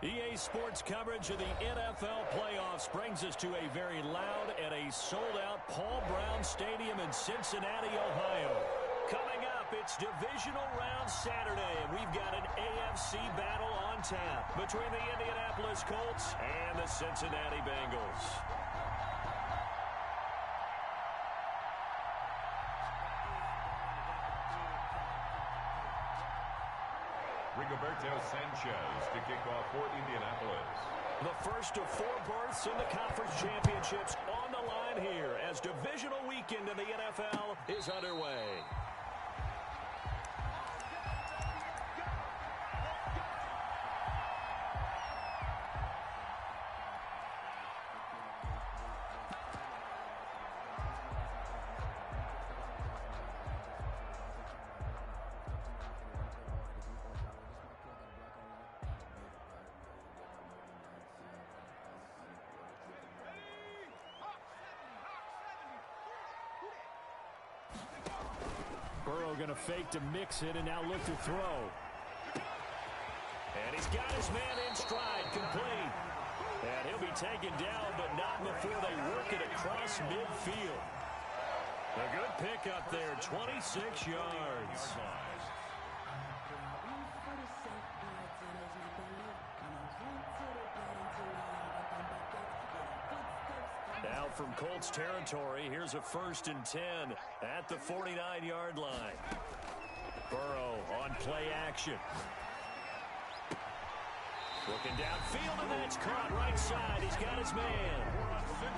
EA Sports coverage of the NFL playoffs brings us to a very loud and a sold-out Paul Brown Stadium in Cincinnati, Ohio. Coming up, it's Divisional Round Saturday, and we've got an AFC battle on tap between the Indianapolis Colts and the Cincinnati Bengals. Rigoberto Sanchez to kick off for Indianapolis. The first of 4 berths in the conference championships on the line here as divisional weekend in the NFL is underway. Burrow going to fake to mix it and now look to throw. And he's got his man in stride, complete. And he'll be taken down, but not before they work it across midfield. A good pickup there, 26 yards. Now from Colts territory, here's a 1st and 10 at the 49-yard line. Burrow on play action. Looking downfield, and that's caught right side. He's got his man.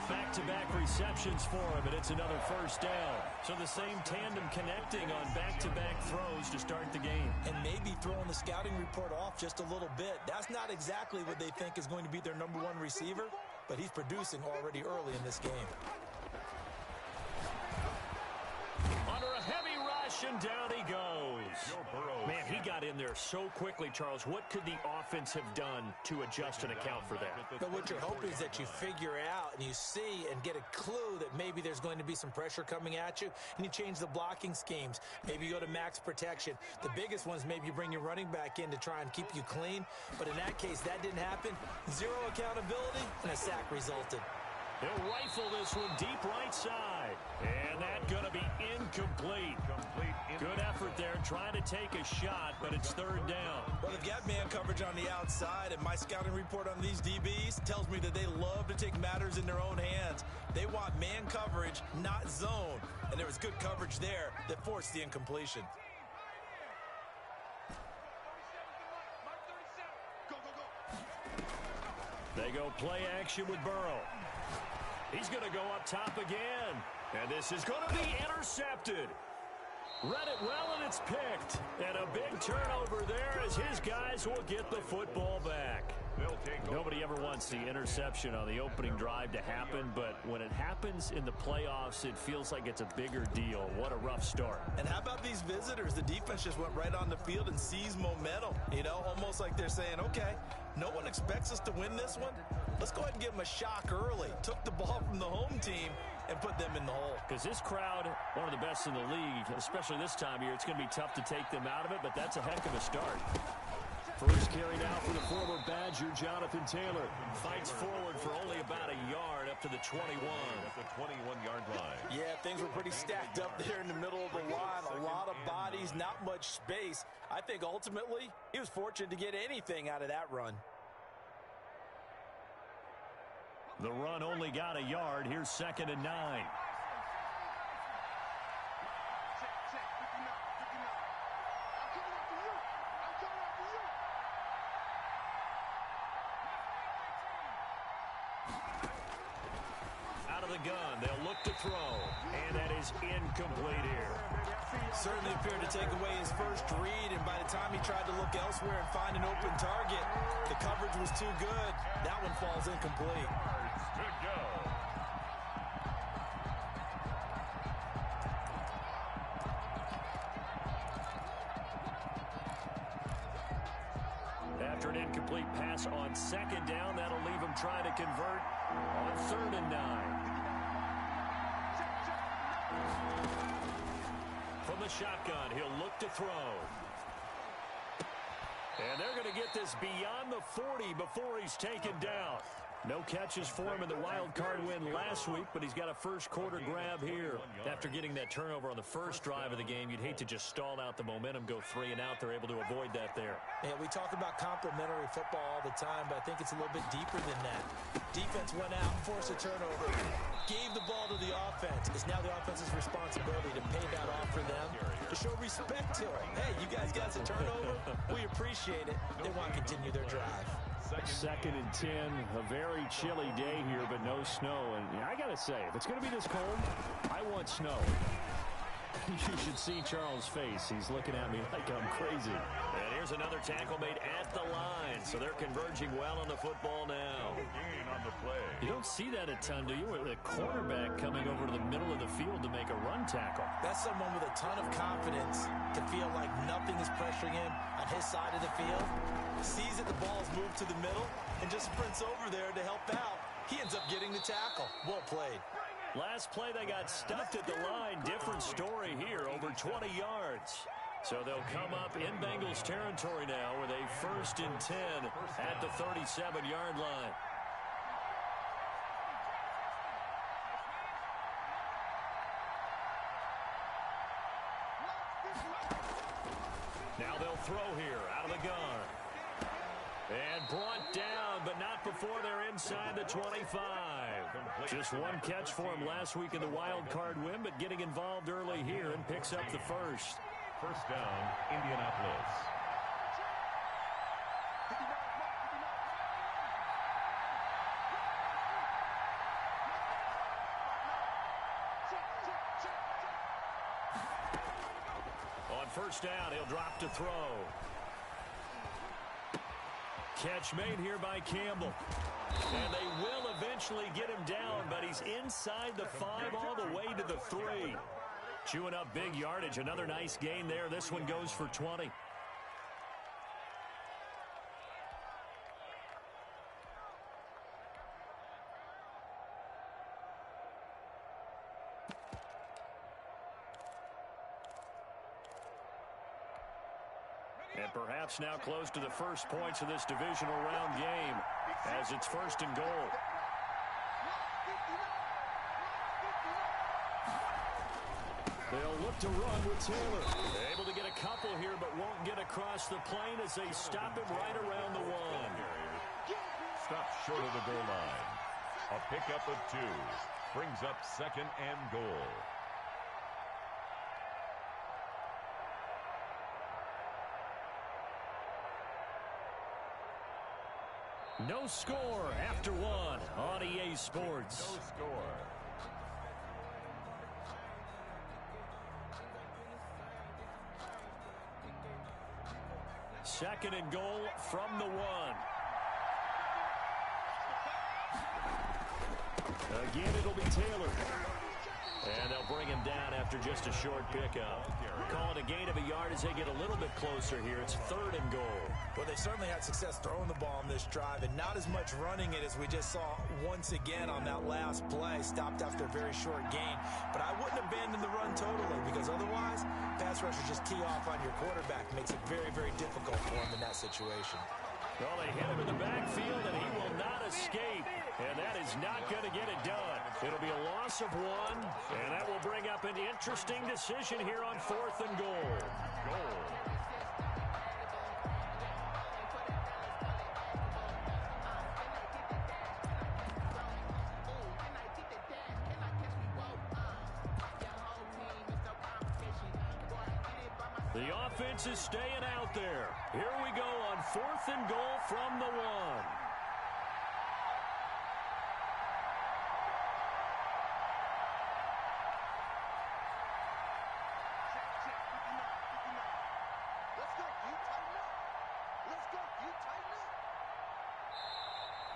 Back-to-back receptions for him, and it's another 1st down. So the same tandem connecting on back-to-back throws to start the game. And maybe throwing the scouting report off just a little bit. That's not exactly what they think is going to be their number 1 receiver, but he's producing already early in this game. Under a heavy rush, and down he goes. Man, he got in there so quickly, Charles. What could the offense have done to adjust and account for that? But what you're hoping is that you figure out and you see and get a clue that maybe there's going to be some pressure coming at you, and you change the blocking schemes. Maybe you go to max protection. The biggest one is maybe you bring your running back in to try and keep you clean. But in that case, that didn't happen. 0 accountability, and a sack resulted. They'll rifle this one deep right side. And that's going to be incomplete. Good effort there trying to take a shot, but it's 3rd down. Well, they've got man coverage on the outside, and my scouting report on these DBs tells me that they love to take matters in their own hands. They want man coverage, not zone. And there was good coverage there that forced the incompletion. They go play action with Burrow. He's going to go up top again. And this is going to be intercepted. Read it well, and it's picked. And a big turnover there as his guys will get the football back. Nobody ever wants the interception on the opening drive to happen, but when it happens in the playoffs, it feels like it's a bigger deal. What a rough start. And how about these visitors? The defense just went right on the field and seized momentum. You know, almost like they're saying, okay, no one expects us to win this one. Let's go ahead and give them a shock early. Took the ball from the home team and put them in the hole. Because this crowd, one of the best in the league, especially this time of year, it's going to be tough to take them out of it, but that's a heck of a start. First carry now for the former Badger, Jonathan Taylor. Fights forward for only about a yard up to the 21. At the 21-yard line. Yeah, things were pretty stacked up there in the middle of the line. A lot of bodies, not much space. I think ultimately he was fortunate to get anything out of that run. The run only got a yard. Here's 2nd and 9. Out of the gun, they'll look to throw, and that is incomplete here. Certainly appeared to take away his first read, and by the time he tried to look elsewhere and find an open target, the coverage was too good. That one falls incomplete. Good go. After an incomplete pass on 2nd down, that'll leave him trying to convert on 3rd and 9. From the shotgun, he'll look to throw. And they're going to get this beyond the 40 before he's taken down. No catches for him in the wild card win last week, but he's got a first-quarter grab here. After getting that turnover on the first drive of the game, you'd hate to just stall out the momentum, go 3 and out. They're able to avoid that there. Yeah, we talk about complementary football all the time, but I think it's a little bit deeper than that. Defense went out, forced a turnover, gave the ball to the offense. It's now the offense's responsibility to pay that off for them, to show respect to them. Hey, you guys got a turnover. We appreciate it. They want to continue their drive. Second and 10, a very chilly day here, but no snow. And I got to say, if it's going to be this cold, I want snow. You should see Charles' face. He's looking at me like I'm crazy. And here's another tackle made at the line. So they're converging well on the football now. Gain on the play. You don't see that a ton, do you? With a quarterback coming over to the middle of the field to make a run tackle. That's someone with a ton of confidence to feel like nothing is pressuring him on his side of the field. Sees that the ball's moved to the middle and just sprints over there to help out. He ends up getting the tackle. Well played. Last play, they got stuffed at the line. Different story here, over 20 yards. So they'll come up in Bengals territory now with a 1st and 10 at the 37-yard line. Now they'll throw here out of the gun. And brought down, but not before they're inside the 25. Just one catch for him last week in the wild card win, but getting involved early here and picks up the first. First down, Indianapolis. On first down, he'll drop to throw. Catch made here by Campbell. And they will eventually get him down, but he's inside the 5 all the way to the 3. Chewing up big yardage. Another nice gain there. This one goes for 20. And perhaps now close to the first points of this divisional round game as it's 1st and goal. They'll look to run with Taylor. Able to get a couple here, but won't get across the plane as they stop him right around the 1. Stop short of the goal line. A pickup of 2. Brings up 2nd and goal. No score after 1 on EA Sports. No score. Second and goal from the 1. Again, it'll be Taylor. And they'll bring him down after just a short pickup. Call it a gain of a yard as they get a little bit closer here. It's 3rd and goal. Well, they certainly had success throwing the ball on this drive and not as much running it as we just saw once again on that last play. Stopped after a very short gain. But I wouldn't abandon the run totally because otherwise, pass rushers just tee off on your quarterback. Makes it very, very difficult for him in that situation. Well, they hit him in the backfield, and he will not escape. And that is not going to get it done. It'll be a loss of 1, and that will bring up an interesting decision here on 4th and goal. The offense is staying out there. Here we go on 4th and goal from the 1.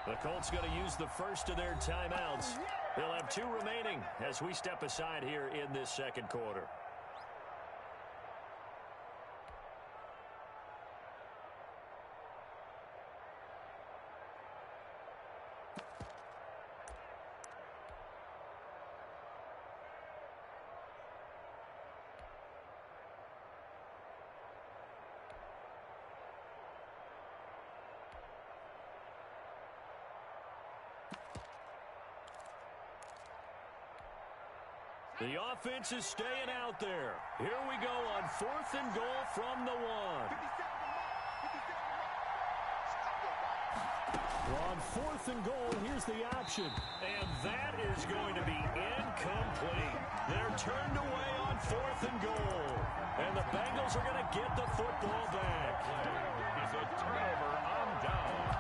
The Colts going to use the first of their timeouts. They'll have 2 remaining as we step aside here in this 2nd quarter. The offense is staying out there. Here we go on 4th and goal from the 1. We're on 4th and goal. Here's the option. And that is going to be incomplete. They're turned away on 4th and goal. And the Bengals are going to get the football back. It's a turnover on downs.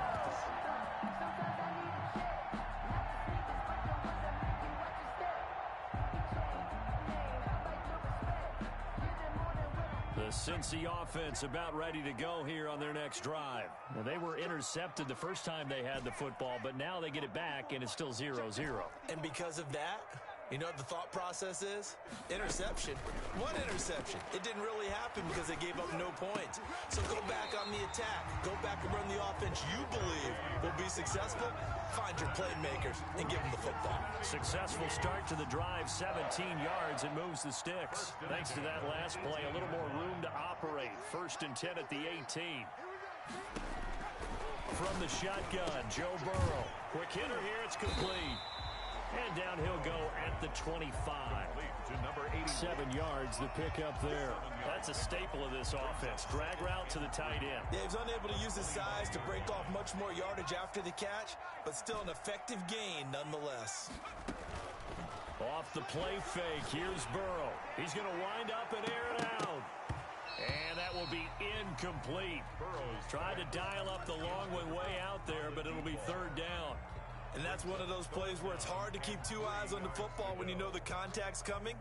The Cincy offense about ready to go here on their next drive. Well, they were intercepted the first time they had the football, but now they get it back, and it's still 0-0. And because of that, you know what the thought process is? Interception. What interception? It didn't really happen because they gave up no points. So go back on the attack. Go back and run the offense you believe will be successful. Find your playmakers and give them the football. Successful start to the drive, 17 yards, and moves the sticks. Thanks to that last play, a little more room to operate. 1st and 10 at the 18. From the shotgun, Joe Burrow. Quick hitter here, it's complete. And down he'll go at the 25. To number 80. 7 yards, the pickup there. That's a staple of this offense. Drag route to the tight end. Yeah, he was unable to use his size to break off much more yardage after the catch, but still an effective gain nonetheless. Off the play fake, here's Burrow. He's going to wind up and air it out. And that will be incomplete. Burrow's tried to dial up the long way out there, but it'll be 3rd down. And that's one of those plays where it's hard to keep 2 eyes on the football when you know the contact's coming,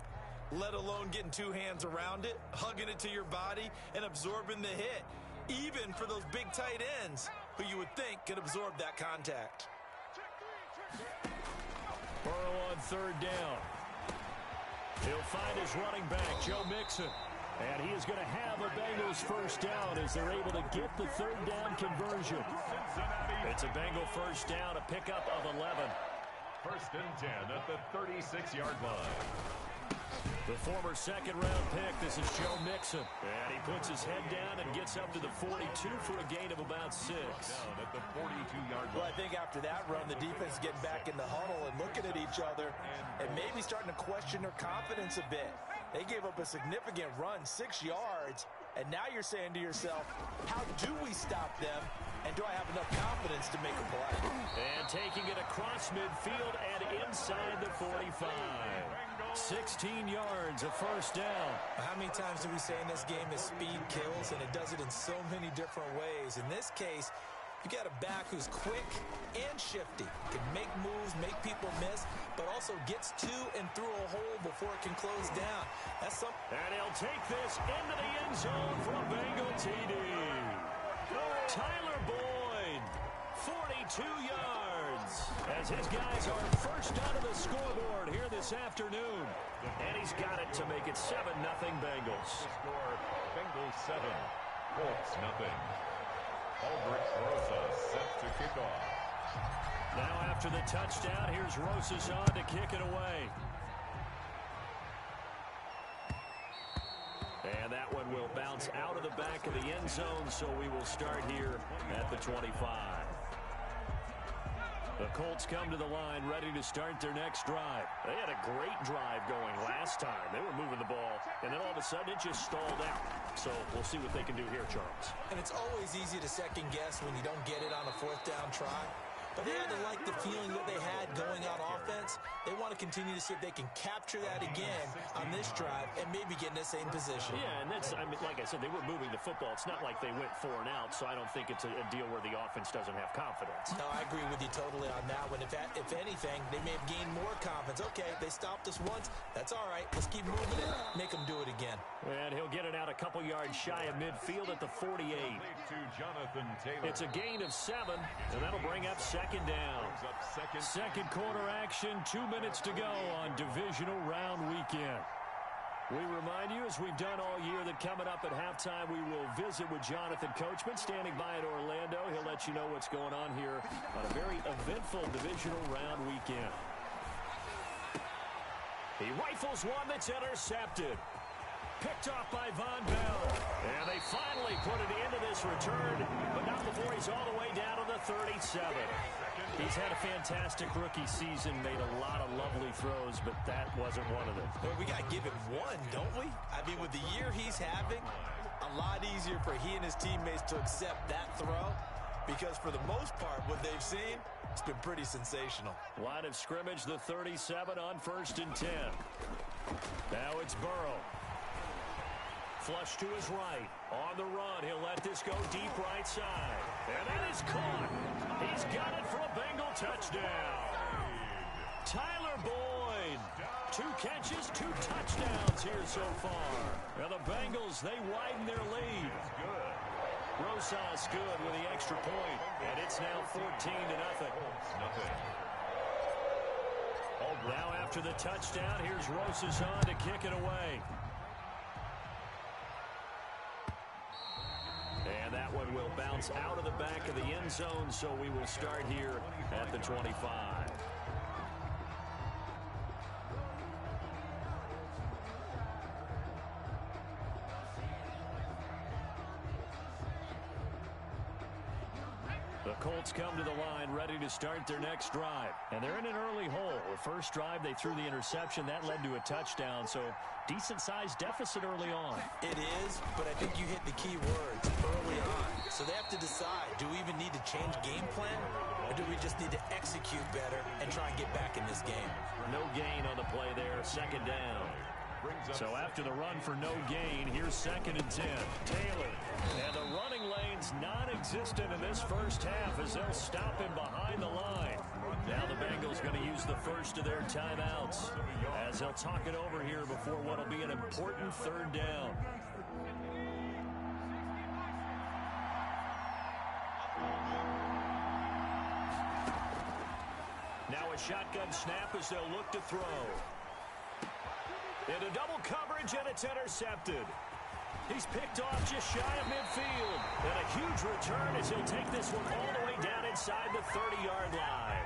let alone getting 2 hands around it, hugging it to your body, and absorbing the hit, even for those big tight ends who you would think could absorb that contact. Burrow on 3rd down. He'll find his running back, Joe Mixon. And he is going to have a Bengals 1st down as they're able to get the 3rd down conversion. It's a Bengal 1st down, a pickup of 11. 1st and 10 at the 36-yard line. The former 2nd-round pick, this is Joe Mixon. And he puts his head down and gets up to the 42 for a gain of about 6. Down at the 42-yard line. Well, I think after that run, the defense getting back in the huddle and looking at each other and maybe starting to question their confidence a bit. They gave up a significant run, 6 yards, and now you're saying to yourself, how do we stop them, and do I have enough confidence to make a play? And taking it across midfield and inside the 45. 16 yards, a 1st down. How many times do we say in this game that speed kills, and it does it in so many different ways? In this case, you got a back who's quick and shifty, can make moves, make people miss, but also gets to and through a hole before it can close down. That's something. And he'll take this into the end zone for a Bengal TD. Tyler Boyd, 42 yards, as his guys are first out of the scoreboard here this afternoon. And he's got it to make it 7-0 Bengals. Score, Bengals 7, Colts 0. Aldrich Rosas set to kick off. Now after the touchdown, here's Rosas on to kick it away. And that one will bounce out of the back of the end zone, so we will start here at the 25. The Colts come to the line ready to start their next drive. They had a great drive going last time. They were moving the ball, and then all of a sudden it just stalled out. So we'll see what they can do here, Charles. And it's always easy to second guess when you don't get it on a 4th down try. But they had to like the feeling that they had going on offense. They want to continue to see if they can capture that again on this drive and maybe get in the same position. Yeah, and that's, I mean, like I said, they were moving the football. It's not like they went 4 and out, so I don't think it's a deal where the offense doesn't have confidence. No, I agree with you totally on that one. If anything, they may have gained more confidence. Okay, they stopped us once. That's all right. Let's keep moving it. Make them do it again. And he'll get it out a couple yards shy of midfield at the 48. To Jonathan Taylor. It's a gain of 7, and that'll bring up 2nd down. Second quarter action, 2 minutes to go on divisional round weekend. We remind you, as we've done all year, that coming up at halftime, we will visit with Jonathan Coachman, standing by in Orlando. He'll let you know what's going on here on a very eventful divisional round weekend. He rifles one that's intercepted. picked off by Von Bell. And they finally put it into this return, but not before he's all the way down to the 37. He's had a fantastic rookie season, made a lot of lovely throws, but that wasn't one of them. Well, we got to give him one, don't we? I mean, with the year he's having, a lot easier for he and his teammates to accept that throw, because for the most part, what they've seen, it's been pretty sensational. Line of scrimmage, the 37 on 1st and 10. Now it's Burrow. Flush to his right. On the run, he'll let this go deep right side. And that is caught. He's got it for a Bengal touchdown. Tyler Boyd. 2 catches, 2 touchdowns here so far. Now the Bengals, they widen their lead. Rosas good with the extra point. And it's now 14-0. Now after the touchdown, here's Rosas on to kick it away. And that one will bounce out of the back of the end zone, so we will start here at the 25. The Colts come to the line ready to start their next drive. And they're in an early hole. The first drive, they threw the interception. That led to a touchdown, so decent-sized deficit early on. It is, but I think you hit the key words early on. So they have to decide, do we even need to change game plan, or do we just need to execute better and try and get back in this game? No gain on the play there, 2nd down. So after the run for no gain, here's 2nd and 10. Taylor. And the running lane's non-existent in this first half as they'll stop him behind the line. Now the Bengals going to use the first of their timeouts as they'll talk it over here before what will be an important 3rd down. Now a shotgun snap as they'll look to throw. Into double coverage, and it's intercepted. He's picked off just shy of midfield. And a huge return as he'll take this one all the way down inside the 30-yard line.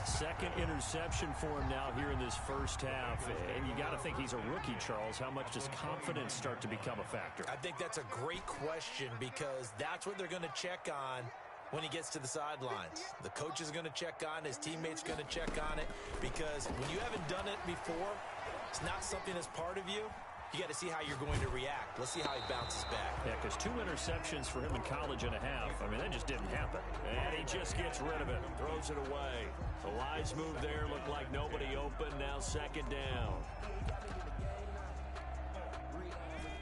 2nd interception for him now here in this first half. And you got to think he's a rookie, Charles. How much does confidence start to become a factor? I think that's a great question, because that's what they're going to check on when he gets to the sidelines. The coach is going to check on, his teammates going to check on it, because when you haven't done it before, it's not something that's part of you. You got to see how you're going to react. Let's see how he bounces back. Yeah, because 2 interceptions for him in college and a half. I mean, that just didn't happen. And he just gets rid of it. Throws it away. The wise move there. Looked like nobody open. Now 2nd down.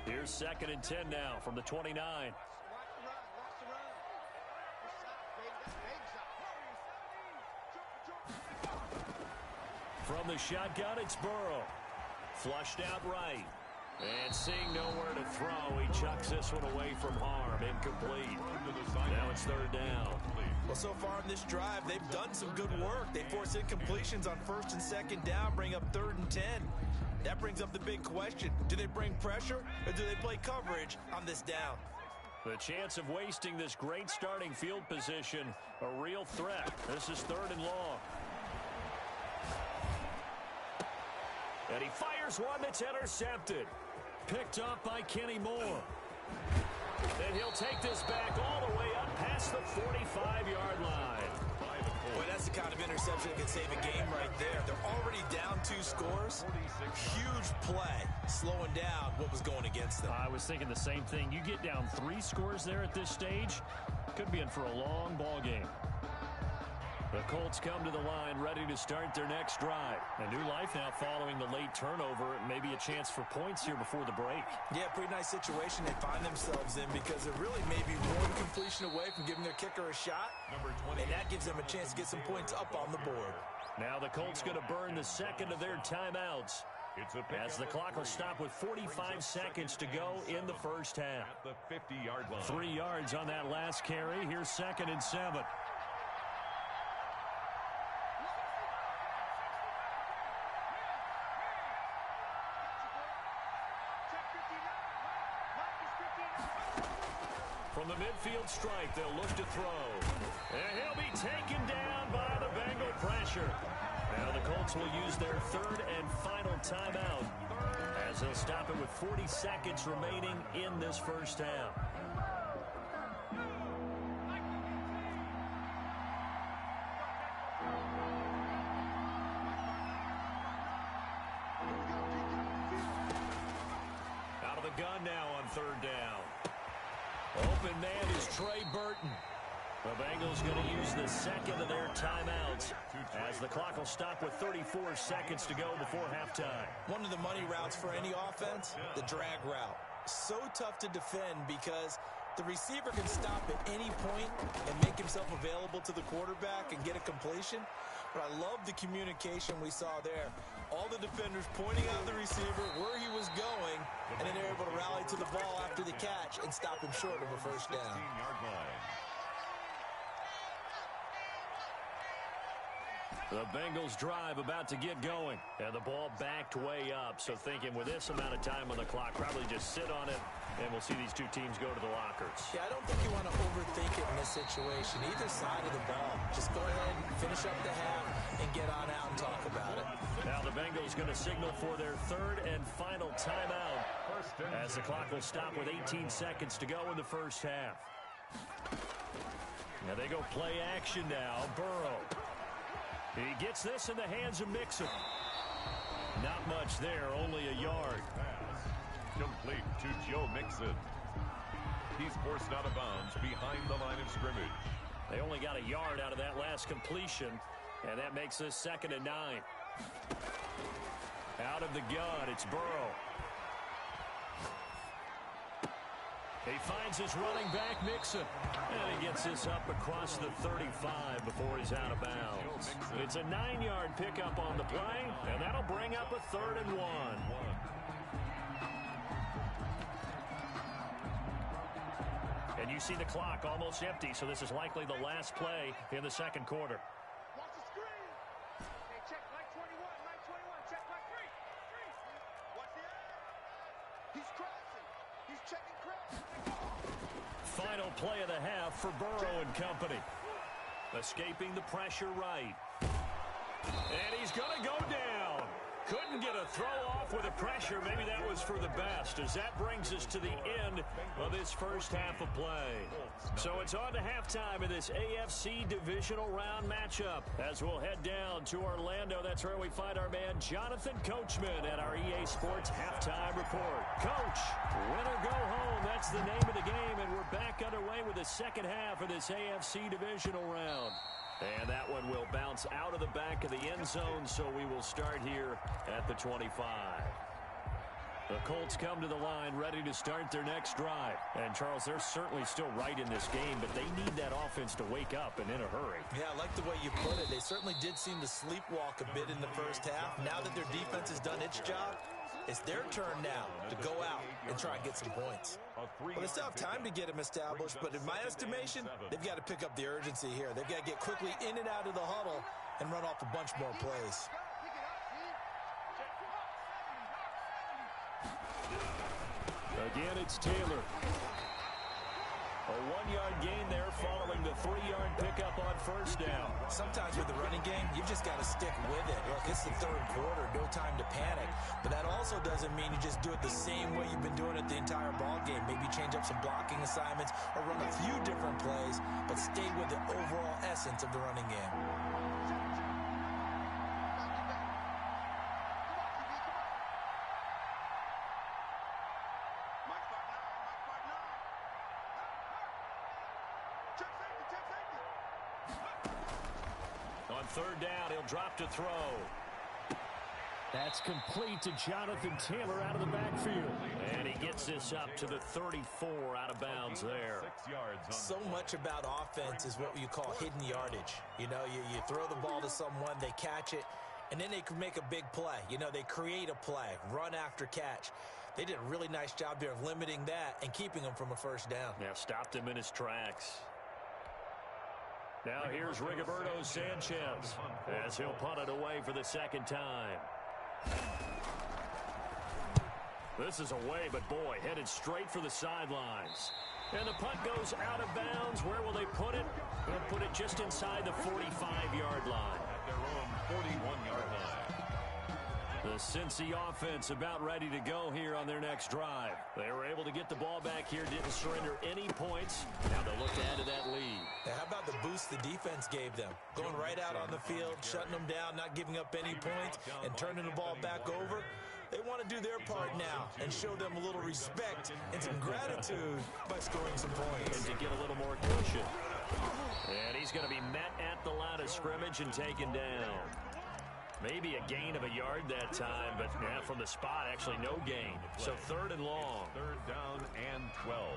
Here's 2nd and 10 now from the 29. From the shotgun, it's Burrow. Flushed out right. And seeing nowhere to throw, he chucks this one away from harm. Incomplete. Now it's 3rd down. Well, so far in this drive, they've done some good work. They force incompletions on 1st and 2nd down, bring up 3rd and 10. That brings up the big question. Do they bring pressure, or do they play coverage on this down? The chance of wasting this great starting field position, a real threat. This is 3rd and long. And he fires one that's intercepted. Picked up by Kenny Moore. And he'll take this back all the way up past the 45-yard line. Boy, that's the kind of interception that can save a game right there. They're already down 2 scores. Huge play, slowing down what was going against them. I was thinking the same thing. You get down 3 scores there at this stage, could be in for a long ball game. The Colts come to the line ready to start their next drive. A new life now following the late turnover. Maybe a chance for points here before the break. Yeah, pretty nice situation they find themselves in, because they're really maybe one completion away from giving their kicker a shot. And that gives them a chance to get some points up on the board. Now the Colts going to burn the 2nd of their timeouts. As the clock will stop with 45 seconds to go in the first half. At the 50-yard line. 3 yards on that last carry. Here's 2nd and 7. From the midfield strike, they'll look to throw. And he'll be taken down by the Bengal pressure. Now the Colts will use their 3rd and final timeout as they'll stop it with 40 seconds remaining in this first half. Out of the gun now on third down. Open man is Trey Burton. The Bengals going to use the second of their timeouts as the clock will stop with 34 seconds to go before halftime. One of the money routes for any offense, the drag route. So tough to defend because the receiver can stop at any point and make himself available to the quarterback and get a completion. But I love the communication we saw there. All the defenders pointing out the receiver where he was going, and then they're able to rally to the ball after the catch and stop him short of a first down. The Bengals drive about to get going, and the ball backed way up. So thinking with this amount of time on the clock, probably just sit on it, and we'll see these two teams go to the lockers. Yeah, I don't think you want to overthink it in this situation. Either side of the ball. Just go ahead, finish up the half, and get on out and talk about it. Now the Bengals going to signal for their third and final timeout as the clock will stop with 18 seconds to go in the first half. Now they go play action now. Burrow. He gets this in the hands of Mixon. Not much there, only a yard. Pass complete to Joe Mixon. He's forced out of bounds behind the line of scrimmage. They only got a yard out of that last completion, and that makes this 2nd and 9. Out of the gun, it's Burrow. He finds his running back, Mixon. And he gets this up across the 35 before he's out of bounds. It's a 9-yard pickup on the play, and that'll bring up a 3rd and 1. And you see the clock almost empty, so this is likely the last play in the second quarter. Watch the screen. Hey, check line 21, line 21. Check line 3. Watch the edge. He's crossing. He's checking cross. Final play of the half for Burrow and company. Escaping the pressure right. And he's going to go down. Couldn't get a throw off with the pressure. Maybe that was for the best, as that brings us to the end of this first half of play. So it's on to halftime in this AFC divisional round matchup as we'll head down to Orlando. That's where we find our man Jonathan Coachman at our EA Sports Halftime Report. Coach, win or go home, that's the name of the game, and we're back underway with the second half of this AFC divisional round. And that one will bounce out of the back of the end zone, so we will start here at the 25. The Colts come to the line ready to start their next drive. And, Charles, they're certainly still right in this game, but they need that offense to wake up and in a hurry. Yeah, I like the way you put it. They certainly did seem to sleepwalk a bit in the first half. Now that their defense has done its job, it's their turn now to go out and try and get some points. Well, they still have time to get them established, but in my estimation, they've got to pick up the urgency here. They've got to get quickly in and out of the huddle and run off a bunch more plays. Again, it's Taylor. A 1-yard gain there following the 3-yard pickup on first down. Sometimes with the running game, you've just got to stick with it. Look, it's the third quarter, no time to panic. But that also doesn't mean you just do it the same way you've been doing it the entire ball game. Maybe change up some blocking assignments or run a few different plays, but stay with the overall essence of the running game. Third down, he'll drop to throw. That's complete to Jonathan Taylor out of the backfield. And he gets this up to the 34 out of bounds there. So much about offense is what you call hidden yardage. You know, you throw the ball to someone, they catch it, and then they can make a big play. You know, they create a play, run after catch. They did a really nice job there of limiting that and keeping him from a first down. Yeah, stopped him in his tracks. Now here's Rigoberto Sanchez as he'll punt it away for the second time. This is away, but boy, headed straight for the sidelines. And the punt goes out of bounds. Where will they put it? They'll put it just inside the 45-yard line. At their own 41-yard line. The The Cincy offense about ready to go here on their next drive. They were able to get the ball back here, didn't surrender any points. Now they'll look to add to that lead. Now, how about the boost the defense gave them? Going right out on the field, shutting them down, not giving up any points, and turning the ball back over. They want to do their part now and show them a little respect and some gratitude by scoring some points. And to get a little more cushion. And he's going to be met at the line of scrimmage and taken down. Maybe a gain of a yard that time, but yeah, from the spot, actually no gain. So 3rd and long. 3rd down and 12.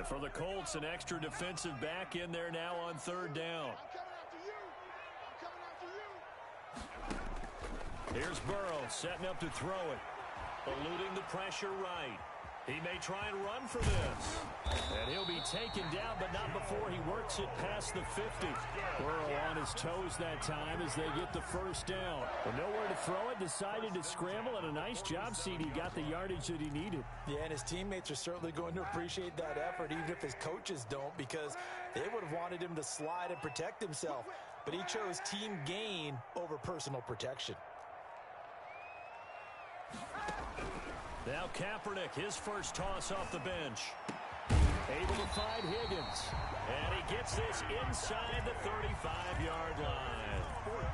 For the Colts, an extra defensive back in there now on 3rd down. Here's Burrow setting up to throw it. Eluding the pressure right. He may try and run for this. And he'll be taken down, but not before he works it past the 50. Burrow on his toes that time as they get the 1st down. But nowhere to throw it, decided to scramble, and a nice job, CD. Got the yardage that he needed. Yeah, and his teammates are certainly going to appreciate that effort, even if his coaches don't, because they would have wanted him to slide and protect himself. But he chose team gain over personal protection. Now Kaepernick, his first toss off the bench. Able to find Higgins. And he gets this inside the 35-yard line.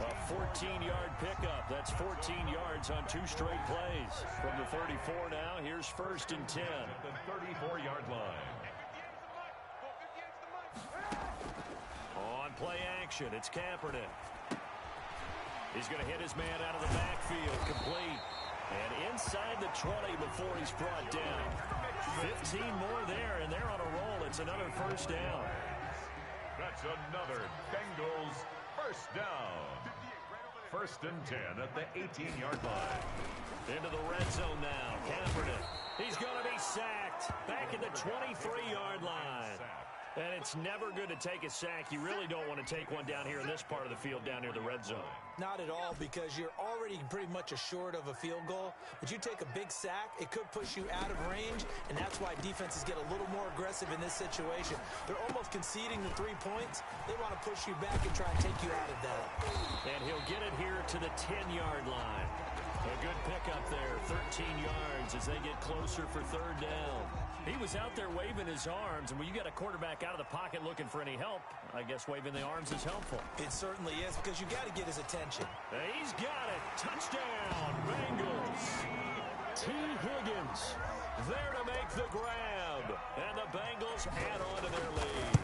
A 14-yard pickup. That's 14 yards on 2 straight plays. From the 34 now, here's 1st and 10. At the 34-yard line. On play action, it's Kaepernick. He's going to hit his man out of the backfield. Complete. And inside the 20 before he's brought down. 15 more there, and they're on a roll. It's another 1st down. That's another Bengals 1st down. 1st and 10 at the 18-yard line. Into the red zone now. Kaepernick. He's going to be sacked. Back at the 23-yard line. And it's never good to take a sack. You really don't want to take one down here in this part of the field down near the red zone. Not at all, because you're already pretty much assured of a field goal. But you take a big sack, it could push you out of range, and that's why defenses get a little more aggressive in this situation. They're almost conceding the 3 points. They want to push you back and try and take you out of that. And he'll get it here to the 10-yard line. A good pickup there, 13 yards as they get closer for 3rd down. He was out there waving his arms, and when you get a quarterback out of the pocket looking for any help, I guess waving the arms is helpful. It certainly is, because you got to get his attention. He's got it. Touchdown, Bengals. T. Higgins there to make the grab, and the Bengals add on to their lead.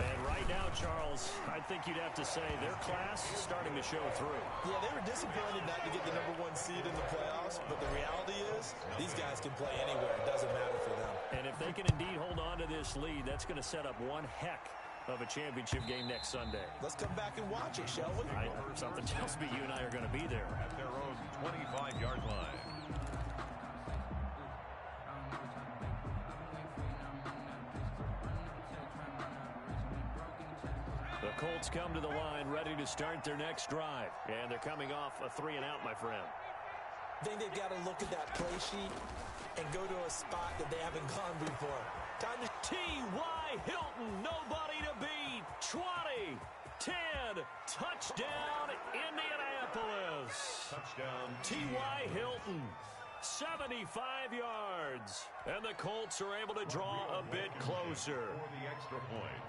And right now, Charles, I think you'd have to say their class is starting to show through. Yeah, they were disappointed not to get the #1 seed in the playoffs, but the reality is these guys can play anywhere. It doesn't matter for them. And if they can indeed hold on to this lead, that's going to set up one heck of a championship game next Sunday. Let's come back and watch it, shall we? Something tells me you and I are going to be there. At their own 25-yard line. The Colts come to the line ready to start their next drive. And they're coming off a 3-and-out, my friend. I think they've got to look at that play sheet and go to a spot that they haven't gone before. Time to T.Y. Hilton, nobody to beat. 20, 10, touchdown, Indianapolis. Touchdown. T.Y. Hilton, 75 yards. And the Colts are able to draw a bit closer. For the extra point.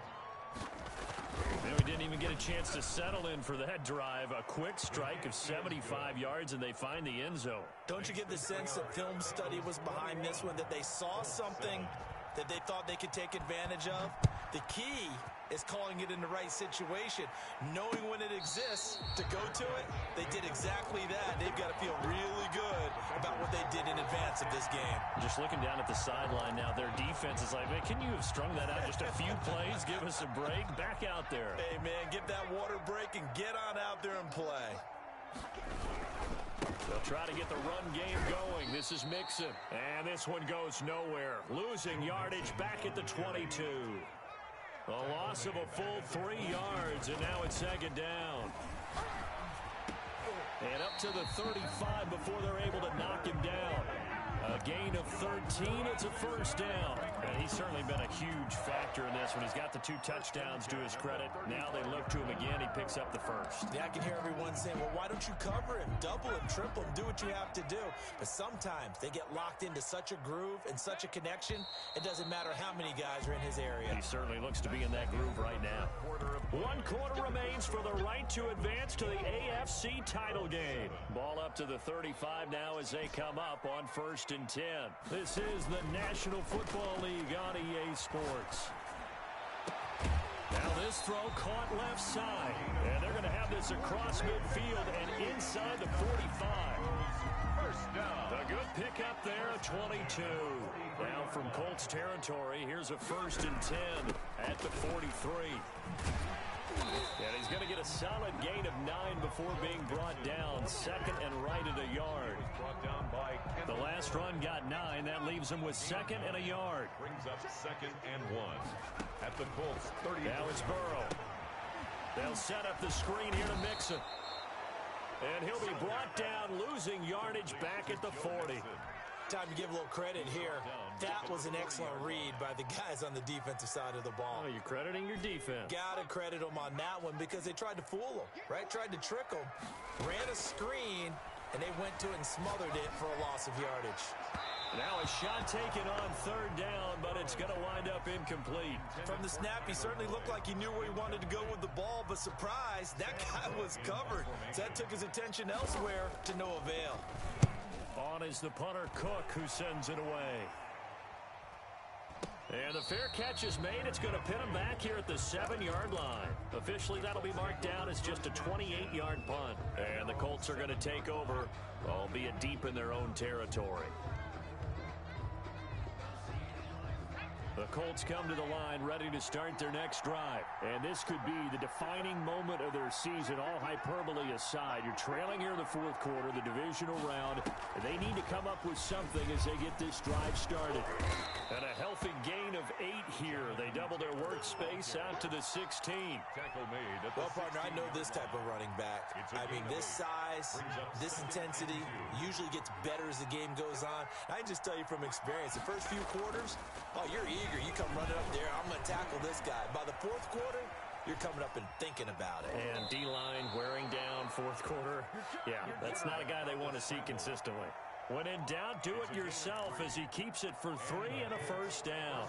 And we didn't even get a chance to settle in for that drive. A quick strike of 75 yards, and they find the end zone. Don't you get the sense that film study was behind this one, that they saw something that they thought they could take advantage of? The key is calling it in the right situation, knowing when it exists to go to it. They did exactly that. They've got to feel really good about what they did in advance of this game. Just looking down at the sideline now, their defense is like, man, can you have strung that out just a few plays? Give us a break. Back out there. Hey, man, get that water break and get on out there and play. They'll try to get the run game going. This is Mixon. And this one goes nowhere. Losing yardage back at the 22. A loss of a full 3 yards, and now it's second down. And up to the 35 before they're able to knock him down. A gain of 13, it's a first down. And he's certainly been a huge factor in this one. He's got the 2 touchdowns to his credit. Now they look to him again. He picks up the first. Yeah, I can hear everyone saying, well, why don't you cover him? Double him, triple him, do what you have to do. But sometimes they get locked into such a groove and such a connection, it doesn't matter how many guys are in his area. He certainly looks to be in that groove right now. 1 quarter remains for the right to advance to the AFC title game. Ball up to the 35 now as they come up on 1st and 10. This is the National Football League on EA Sports. Now this throw caught left side. And they're going to have this across midfield and inside the 45. First down. A good pickup there, a 22. Now from Colts territory, here's a 1st and 10 at the 43. And he's going to get a solid gain of 9 before being brought down. 2nd and right at a yard. The last run got 9. That leaves him with 2nd and a yard. Brings up 2nd and 1 at the Colts 30. Now it's Burrow. They'll set up the screen here to Mixon. And he'll be brought down, losing yardage back at the 40. Time to give a little credit here. That was an excellent read by the guys on the defensive side of the ball. Oh, you're crediting your defense. Gotta credit them on that one because they tried to fool them, right? Tried to trick them. Ran a screen, and they went to it and smothered it for a loss of yardage. Now a shot taken on 3rd down, but it's going to wind up incomplete. From the snap, he certainly looked like he knew where he wanted to go with the ball, but surprise, that guy was covered. So that took his attention elsewhere to no avail. On is the punter, Cook, who sends it away. And the fair catch is made. It's going to pin him back here at the 7-yard line. Officially, that'll be marked down as just a 28-yard punt. And the Colts are going to take over, albeit deep in their own territory. The Colts come to the line ready to start their next drive. And this could be the defining moment of their season, all hyperbole aside. You're trailing here in the 4th quarter, the divisional round. They need to come up with something as they get this drive started. And a healthy gain of 8 here. They double their workspace out to the 16. Tackle made at the Well, partner, I know this type of running back. I mean, this size, this intensity usually gets better as the game goes on. I can just tell you from experience, the first few quarters, oh, you're eager. You come running up there, I'm going to tackle this guy. By the 4th quarter, you're coming up and thinking about it. And D-line wearing down 4th quarter. Yeah, that's not a guy they want to see consistently. When in doubt, do it yourself as he keeps it for 3 and a first down.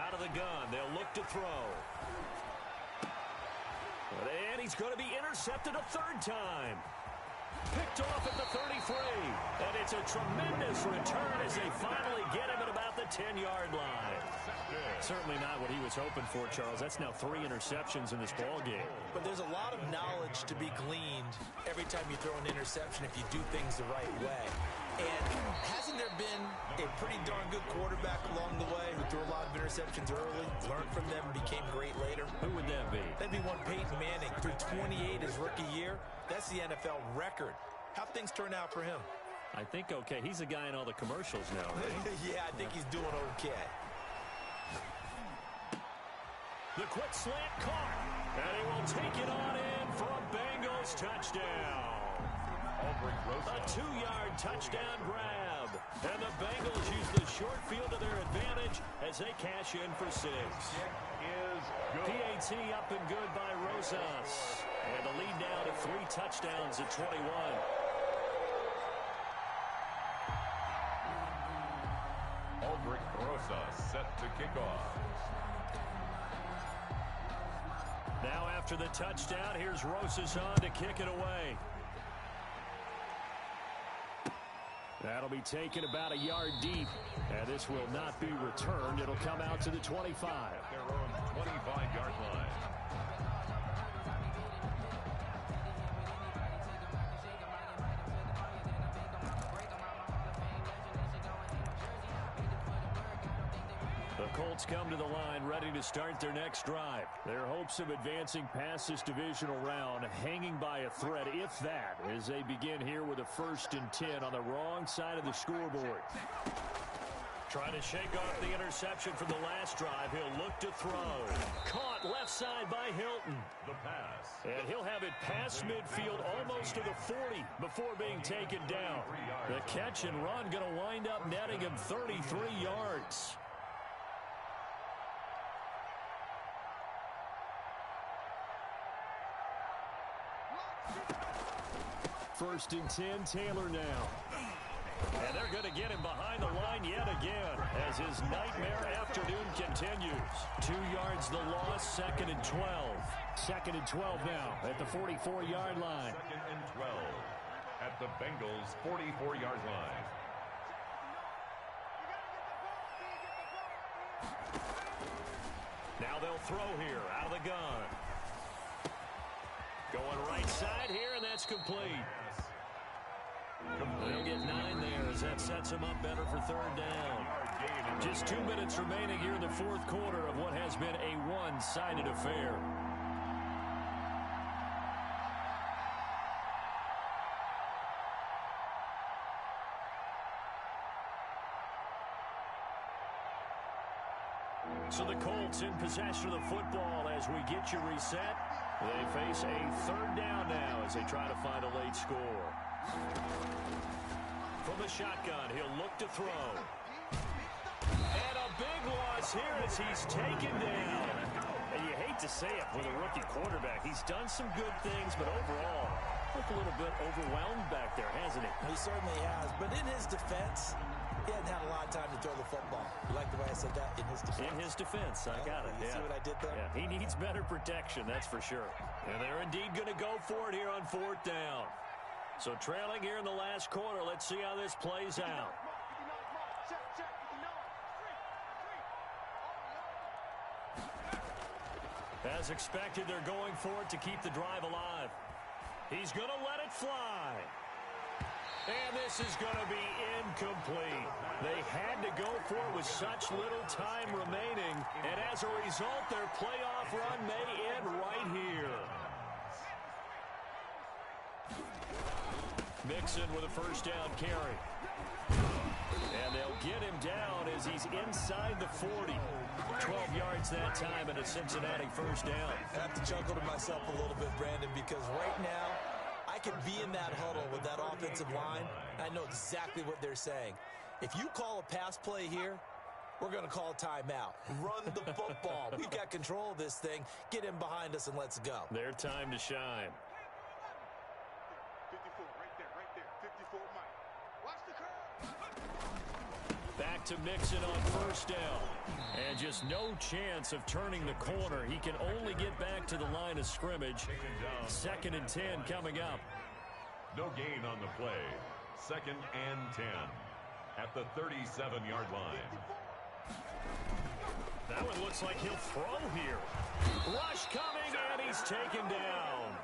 Out of the gun, they'll look to throw. And he's going to be intercepted a 3rd time. Picked off at the 33. And it's a tremendous return as they finally get him at about the 10-yard line. Certainly not what he was hoping for, Charles. That's now 3 interceptions in this ball game. But there's a lot of knowledge to be gleaned every time you throw an interception if you do things the right way. And hasn't there been a pretty darn good quarterback along the way who threw a lot of interceptions early, learned from them, and became great later? Who would that be? That'd be one Peyton Manning. Threw 28 his rookie year. That's the NFL record. How'd things turn out for him? I think okay. He's a guy in all the commercials now, right? Yeah, I think he's doing okay. The quick slant caught. And he will take it on in for a Bengals touchdown. A 2-yard touchdown grab. And the Bengals use the short field to their advantage as they cash in for 6. PAT up and good by Rosas. And the lead now to 3 touchdowns at 21. Aldrich Rosas set to kick off. Now after the touchdown, here's Rosas on to kick it away. That'll be taken about a yard deep. And this will not be returned. It'll come out to the 25. Their own 25-yard line. The Colts come to the line ready to start their next drive. Their hopes of advancing past this divisional round hanging by a thread, if that, as they begin here with a 1st and 10 on the wrong side of the scoreboard. Trying to shake off the interception from the last drive. He'll look to throw. Caught left side by Hilton. The pass. And he'll have it past midfield almost to the 40 before being taken down. The catch and run going to wind up netting him 33 yards. First and 10, Taylor now. And they're going to get him behind the line yet again as his nightmare afternoon continues. 2 yards the loss, 2nd and 12. 2nd and 12 now at the 44-yard line. 2nd and 12 at the Bengals' 44-yard line. Now they'll throw here out of the gun. Going right side here, and that's complete. They'll get 9 there as that sets them up better for 3rd down. Just 2 minutes remaining here in the 4th quarter of what has been a one-sided affair. So the Colts in possession of the football as we get you reset. They face a 3rd down now as they try to find a late score. From the shotgun, he'll look to throw. And a big loss here as he's taken down. And you hate to say it with a rookie quarterback. He's done some good things, but overall, looked a little bit overwhelmed back there, hasn't he? He certainly has. But in his defense, he hadn't had a lot of time to throw the football. You like the way I said that? In his defense. In his defense. I got it. You see what I did there? Yeah, he needs better protection, that's for sure. And they're indeed going to go for it here on 4th down. So trailing here in the last quarter, let's see how this plays out. As expected, they're going for it to keep the drive alive. He's going to let it fly. And this is going to be incomplete. They had to go for it with such little time remaining. And as a result, their playoff run may end right here. Mixon with a 1st down carry. And they'll get him down as he's inside the 40. 12 yards that time and a Cincinnati 1st down. I have to chuckle to myself a little bit, Brandon, because right now I could be in that huddle with that offensive line. I know exactly what they're saying. If you call a pass play here, we're going to call a timeout. Run the football. We've got control of this thing. Get him behind us and let's go. Their time to shine. 54, right there. 54, Mike. Watch the curve. Back to Mixon on 1st down. And just no chance of turning the corner. He can only get back to the line of scrimmage. 2nd and 10 coming up. No gain on the play. 2nd and 10 at the 37-yard line. That one looks like he'll throw here. Rush coming, and he's taken down.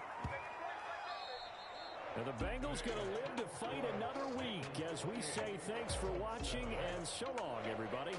And the Bengals going to live to fight another week as we say thanks for watching and so long, everybody.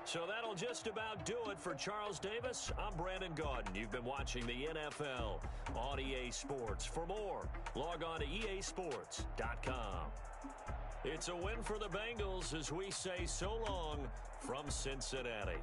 So that'll just about do it for Charles Davis. I'm Brandon Gaudin. You've been watching the NFL on EA Sports. For more, log on to easports.com. It's a win for the Bengals as we say so long from Cincinnati.